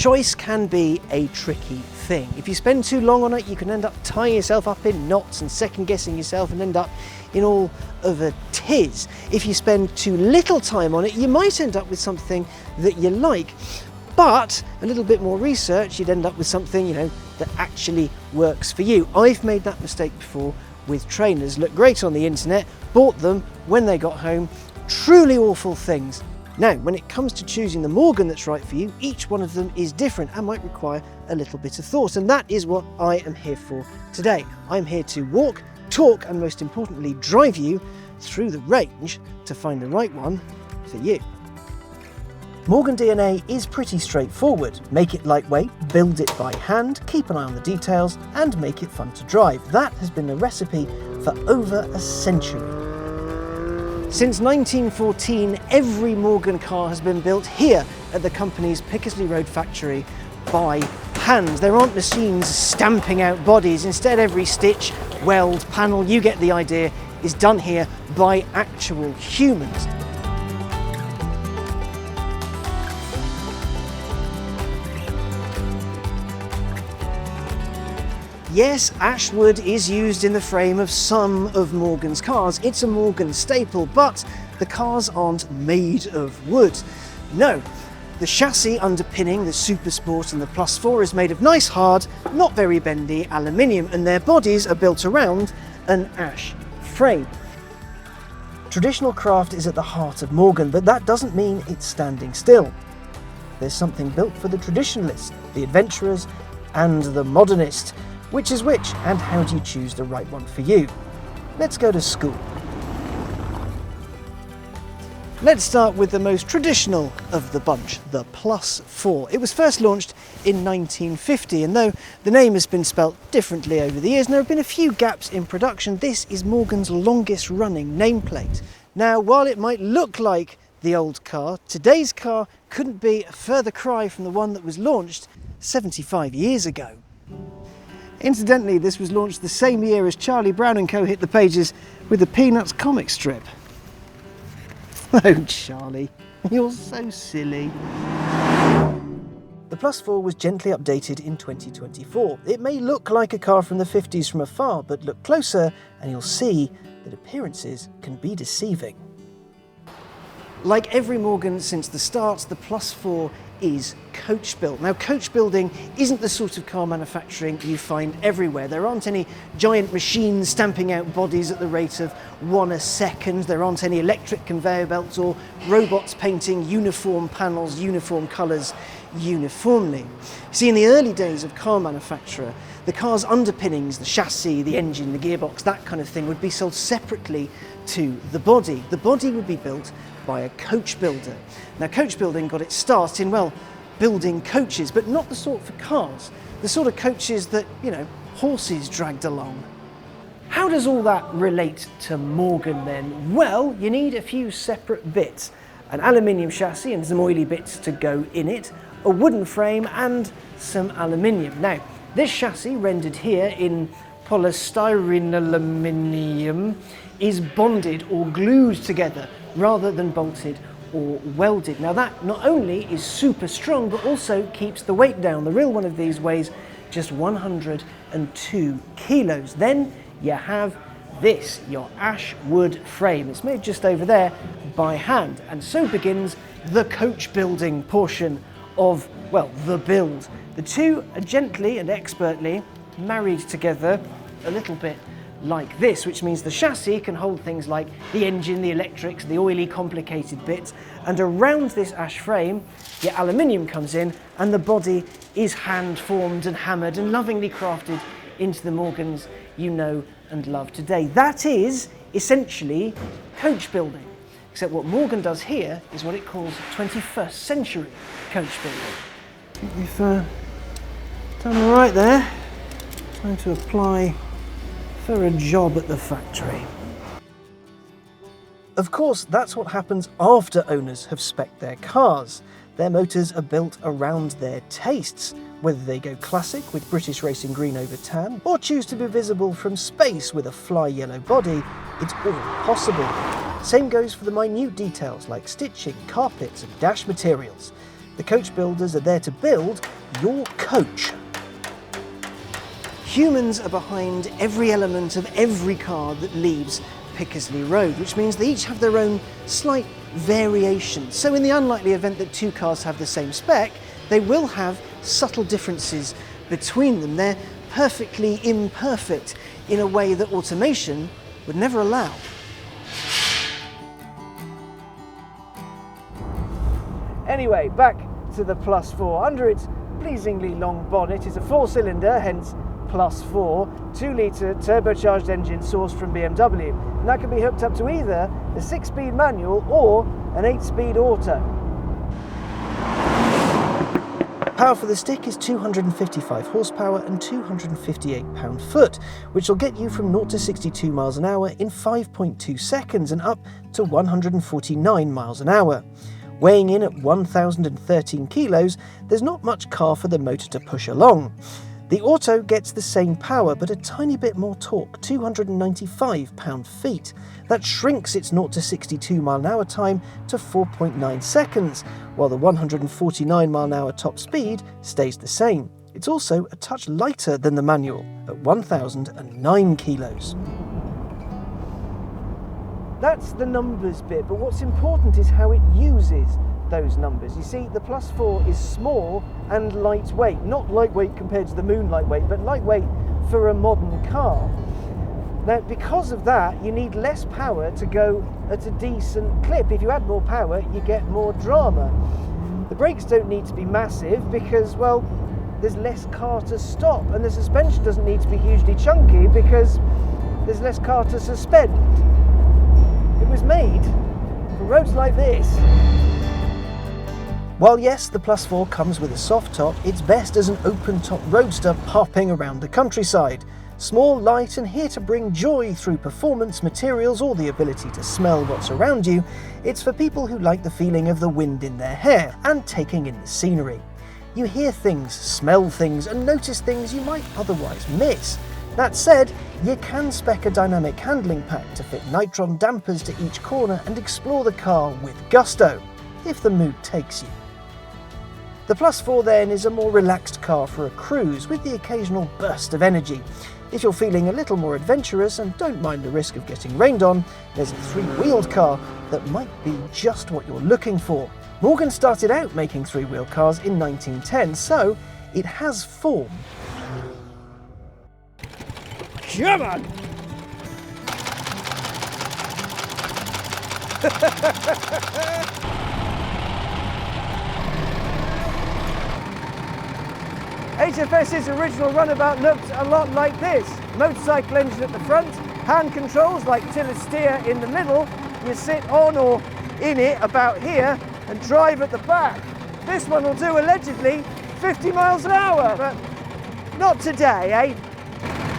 Choice can be a tricky thing. If you spend too long on it, you can end up tying yourself up in knots and second guessing yourself and end up in all of a tiz. If you spend too little time on it, you might end up with something that you like, but a little bit more research, you'd end up with something, that actually works for you. I've made that mistake before with trainers. Look great on the internet, bought them when they got home, truly awful things. Now, when it comes to choosing the Morgan that's right for you, each one of them is different and might require a little bit of thought, and that is what I am here for today. I'm here to walk, talk, and most importantly, drive you through the range to find the right one for you. Morgan DNA is pretty straightforward. Make it lightweight, build it by hand, keep an eye on the details, and make it fun to drive. That has been the recipe for over a century. Since 1914, every Morgan car has been built here at the company's Pickersleigh Road factory by hand. There aren't machines stamping out bodies. Instead, every stitch, weld, panel, you get the idea, is done here by actual humans. Yes, ash wood is used in the frame of some of Morgan's cars. It's a Morgan staple, but the cars aren't made of wood. No, the chassis underpinning the Supersport and the Plus 4 is made of nice, hard, not very bendy aluminium, and their bodies are built around an ash frame. Traditional craft is at the heart of Morgan, but that doesn't mean it's standing still. There's something built for the traditionalist, the adventurers, and the modernist. Which is which, and how do you choose the right one for you? Let's go to school. Let's start with the most traditional of the bunch, the Plus 4. It was first launched in 1950, and though the name has been spelt differently over the years, and there have been a few gaps in production, this is Morgan's longest running nameplate. Now, while it might look like the old car, today's car couldn't be a further cry from the one that was launched 75 years ago. Incidentally, this was launched the same year as Charlie Brown & Co. hit the pages with the Peanuts comic strip. Oh, Charlie, you're so silly. The Plus 4 was gently updated in 2024. It may look like a car from the 50s from afar, but look closer and you'll see that appearances can be deceiving. Like every Morgan since the start, the Plus 4 is coach built. Now, coach building isn't the sort of car manufacturing you find everywhere. There aren't any giant machines stamping out bodies at the rate of 1 a second. There aren't any electric conveyor belts or robots painting uniform panels, uniform colours uniformly. See, in the early days of car manufacture, the car's underpinnings, the chassis, the engine, the gearbox, that kind of thing would be sold separately to the body. The body would be built by a coach builder. Now, coach building got its start in, well, building coaches, but not the sort for cars, the sort of coaches that, horses dragged along. How does all that relate to Morgan then? Well, you need a few separate bits, an aluminium chassis and some oily bits to go in it, a wooden frame and some aluminium. Now, this chassis, rendered here in polystyrene aluminium, is bonded or glued together rather than bolted or welded. Now, that not only is super strong, but also keeps the weight down. The real one of these weighs just 102 kilos. Then you have this, your ash wood frame. It's made just over there by hand. And so begins the coach building portion of, well, the build. The two are gently and expertly married together a little bit like this, which means the chassis can hold things like the engine, the electrics, the oily, complicated bits, and around this ash frame, your aluminium comes in, and the body is hand-formed and hammered and lovingly crafted into the Morgans you know and love today. That is essentially coach building, except what Morgan does here is what it calls 21st century coach building. You've done all right there. Time to apply for a job at the factory. Of course, that's what happens after owners have spec'd their cars. Their motors are built around their tastes, whether they go classic with British racing green over tan, or choose to be visible from space with a fly yellow body, it's all possible. Same goes for the minute details like stitching, carpets and dash materials. The coach builders are there to build your coach. Humans are behind every element of every car that leaves Pickersleigh Road, which means they each have their own slight variations. So in the unlikely event that two cars have the same spec, they will have subtle differences between them. They're perfectly imperfect in a way that automation would never allow. Anyway, back to the Plus 4. Under its pleasingly long bonnet is a 4-cylinder, hence Plus 4, 2-litre turbocharged engine sourced from BMW. And that can be hooked up to either a 6-speed manual or an 8-speed auto. Power for the stick is 255 horsepower and 258 pound-foot, which will get you from 0 to 62 miles an hour in 5.2 seconds and up to 149 miles an hour. Weighing in at 1,013 kilos, there's not much car for the motor to push along. The auto gets the same power but a tiny bit more torque, 295 pound-feet. That shrinks its 0 to 62 mile an hour time to 4.9 seconds, while the 149 mile an hour top speed stays the same. It's also a touch lighter than the manual at 1,009 kilos. That's the numbers bit, but what's important is how it uses those numbers. You see, the Plus 4 is small and lightweight. Not lightweight compared to the Moon lightweight, but lightweight for a modern car. Now, because of that, you need less power to go at a decent clip. If you add more power, you get more drama. The brakes don't need to be massive because, well, there's less car to stop, and the suspension doesn't need to be hugely chunky because there's less car to suspend. It was made for roads like this. While yes, the Plus 4 comes with a soft top, it's best as an open-top roadster popping around the countryside. Small, light and here to bring joy through performance, materials or the ability to smell what's around you, it's for people who like the feeling of the wind in their hair and taking in the scenery. You hear things, smell things and notice things you might otherwise miss. That said, you can spec a dynamic handling pack to fit nitron dampers to each corner and explore the car with gusto, if the mood takes you. The Plus 4 then is a more relaxed car for a cruise with the occasional burst of energy. If you're feeling a little more adventurous and don't mind the risk of getting rained on, there's a 3-wheeled car that might be just what you're looking for. Morgan started out making 3-wheel cars in 1910, so it has form. Come on! HFS's original runabout looked a lot like this. Motorcycle engine at the front, hand controls like tiller steer in the middle. You sit on or in it about here and drive at the back. This one will do allegedly 50 miles an hour, but not today, eh?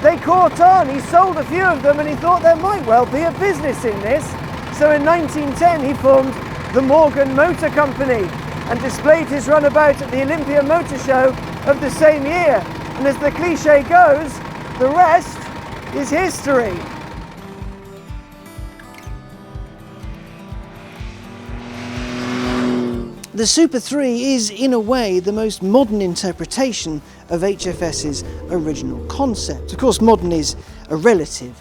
They caught on, he sold a few of them and he thought there might well be a business in this. So in 1910 he formed the Morgan Motor Company and displayed his runabout at the Olympia Motor Show of the same year. And as the cliche goes, the rest is history. The Super 3 is, in a way, the most modern interpretation of HFS's original concept. Of course, modern is a relative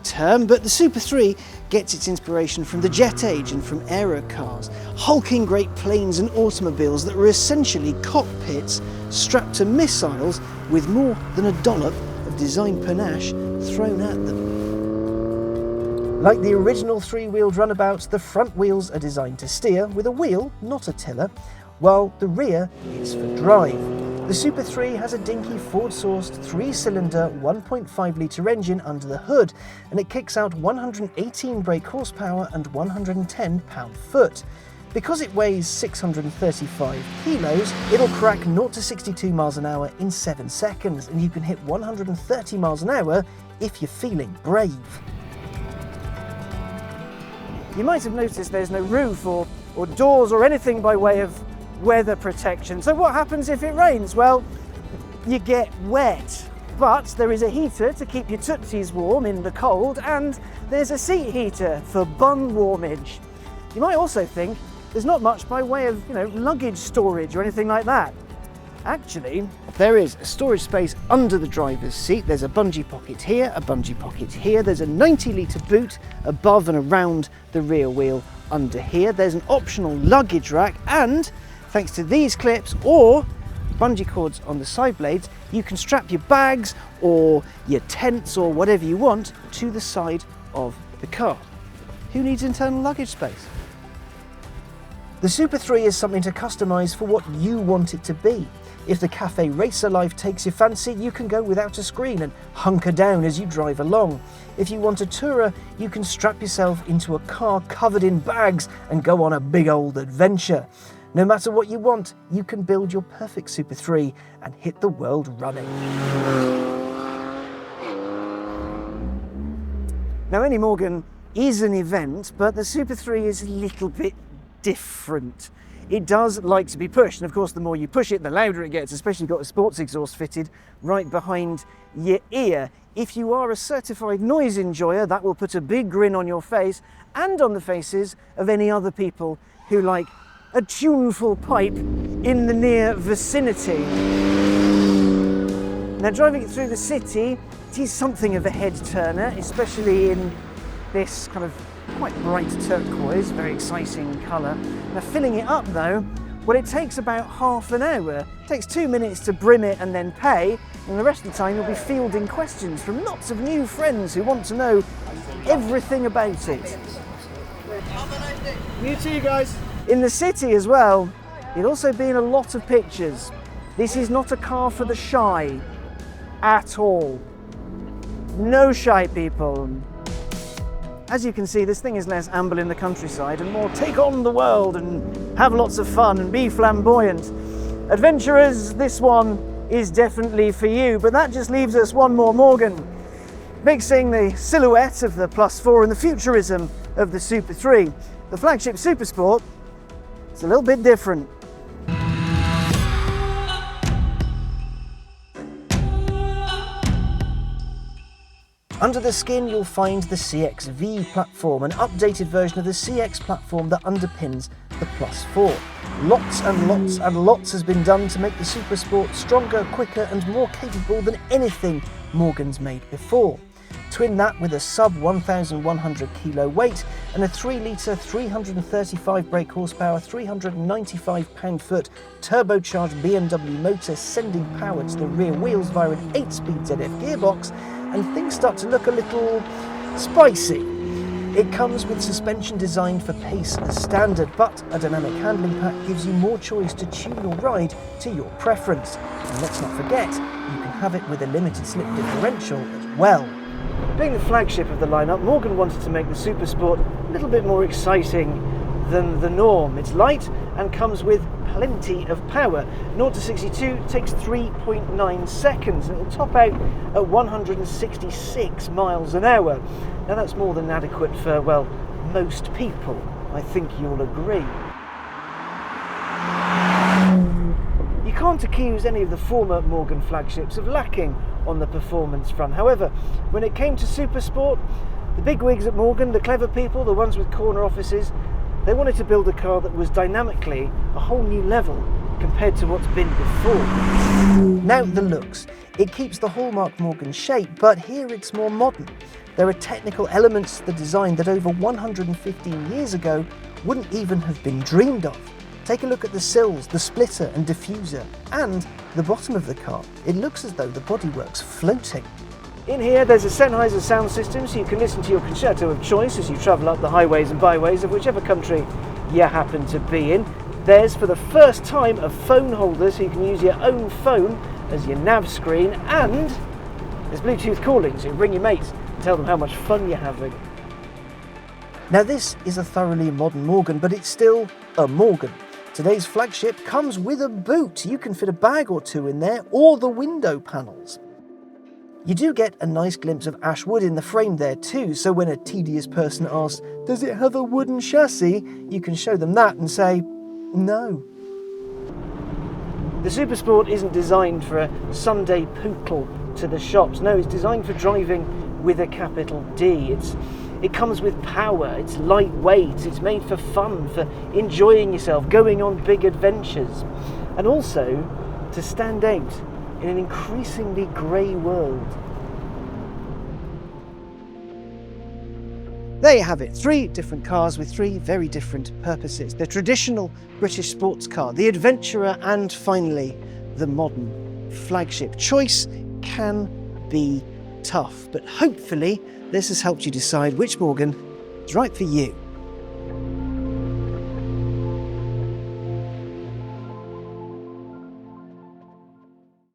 term, but the Super 3 gets its inspiration from the jet age and from aero cars, hulking great planes and automobiles that were essentially cockpits strapped to missiles with more than a dollop of design panache thrown at them. Like the original 3-wheeled runabouts, the front wheels are designed to steer with a wheel, not a tiller, while the rear is for drive. The Super 3 has a dinky Ford-sourced 3-cylinder 1.5-litre engine under the hood, and it kicks out 118 brake horsepower and 110 pound-foot. Because it weighs 635 kilos, it'll crack 0 to 62 miles an hour in 7 seconds, and you can hit 130 miles an hour if you're feeling brave. You might have noticed there's no roof or doors or anything by way of weather protection. So what happens if it rains? Well, you get wet. But there is a heater to keep your tootsies warm in the cold, and there's a seat heater for bum warmage. You might also think there's not much by way of, luggage storage or anything like that. Actually, there is a storage space under the driver's seat. There's a bungee pocket here, a bungee pocket here. There's a 90-litre boot above and around the rear wheel under here. There's an optional luggage rack, and thanks to these clips or bungee cords on the side blades, you can strap your bags or your tents or whatever you want to the side of the car. Who needs internal luggage space? The Super 3 is something to customise for what you want it to be. If the cafe racer life takes your fancy, you can go without a screen and hunker down as you drive along. If you want a tourer, you can strap yourself into a car covered in bags and go on a big old adventure. No matter what you want, you can build your perfect Super 3 and hit the world running. Now, Eni Morgan is an event, but the Super 3 is a little bit different. It does like to be pushed, and of course the more you push it, the louder it gets, especially if you've got a sports exhaust fitted right behind your ear. If you are a certified noise enjoyer, that will put a big grin on your face and on the faces of any other people who like a tuneful pipe in the near vicinity. Now, driving it through the city, it is something of a head turner, especially in this kind of quite bright turquoise, very exciting colour. Now, filling it up though, well, it takes about half an hour. It takes 2 minutes to brim it and then pay, and the rest of the time you'll be fielding questions from lots of new friends who want to know everything about it. You too, guys. In the city as well, there'll also be a lot of pictures. This is not a car for the shy at all. No shy people. As you can see, this thing is less amble in the countryside and more take on the world and have lots of fun and be flamboyant. Adventurers, this one is definitely for you, but that just leaves us one more Morgan. Mixing the silhouette of the Plus 4 and the futurism of the Super 3. The flagship Supersport, it's a little bit different. Under the skin, you'll find the CX-V platform, an updated version of the CX platform that underpins the Plus 4. Lots and lots and lots has been done to make the Supersport stronger, quicker and more capable than anything Morgan's made before. Twin that with a sub 1,100 kilo weight and a 3-litre 335 brake horsepower, 395 pound-foot turbocharged BMW motor sending power to the rear wheels via an 8-speed ZF gearbox, and things start to look a little spicy. It comes with suspension designed for pace as standard, but a dynamic handling pack gives you more choice to tune your ride to your preference. And let's not forget, you can have it with a limited slip differential as well. Being the flagship of the lineup, Morgan wanted to make the Supersport a little bit more exciting than the norm. It's light and comes with plenty of power. 0 to 62 takes 3.9 seconds and it'll top out at 166 miles an hour. Now that's more than adequate for, well, most people. I think you'll agree. You can't accuse any of the former Morgan flagships of lacking on the performance front. However, when it came to Supersport, the bigwigs at Morgan, the clever people, the ones with corner offices, they wanted to build a car that was dynamically a whole new level compared to what's been before. Now the looks. It keeps the hallmark Morgan shape, but here it's more modern. There are technical elements to the design that over 115 years ago wouldn't even have been dreamed of. Take a look at the sills, the splitter and diffuser, and the bottom of the car. It looks as though the bodywork's floating. In here there's a Sennheiser sound system so you can listen to your concerto of choice as you travel up the highways and byways of whichever country you happen to be in. There's for the first time a phone holder so you can use your own phone as your nav screen, and there's Bluetooth calling so you ring your mates and tell them how much fun you're having. Now this is a thoroughly modern Morgan, but it's still a Morgan. Today's flagship comes with a boot. You can fit a bag or two in there, or the window panels. You do get a nice glimpse of ash wood in the frame there too, so when a tedious person asks, does it have a wooden chassis? You can show them that and say, no. The Supersport isn't designed for a Sunday pootle to the shops. No, it's designed for driving with a capital D. It comes with power, it's lightweight, it's made for fun, for enjoying yourself, going on big adventures, and also to stand out in an increasingly grey world. There you have it, 3 different cars with 3 very different purposes. The traditional British sports car, the adventurer, and finally, the modern flagship. Choice can be tough, but hopefully this has helped you decide which Morgan is right for you.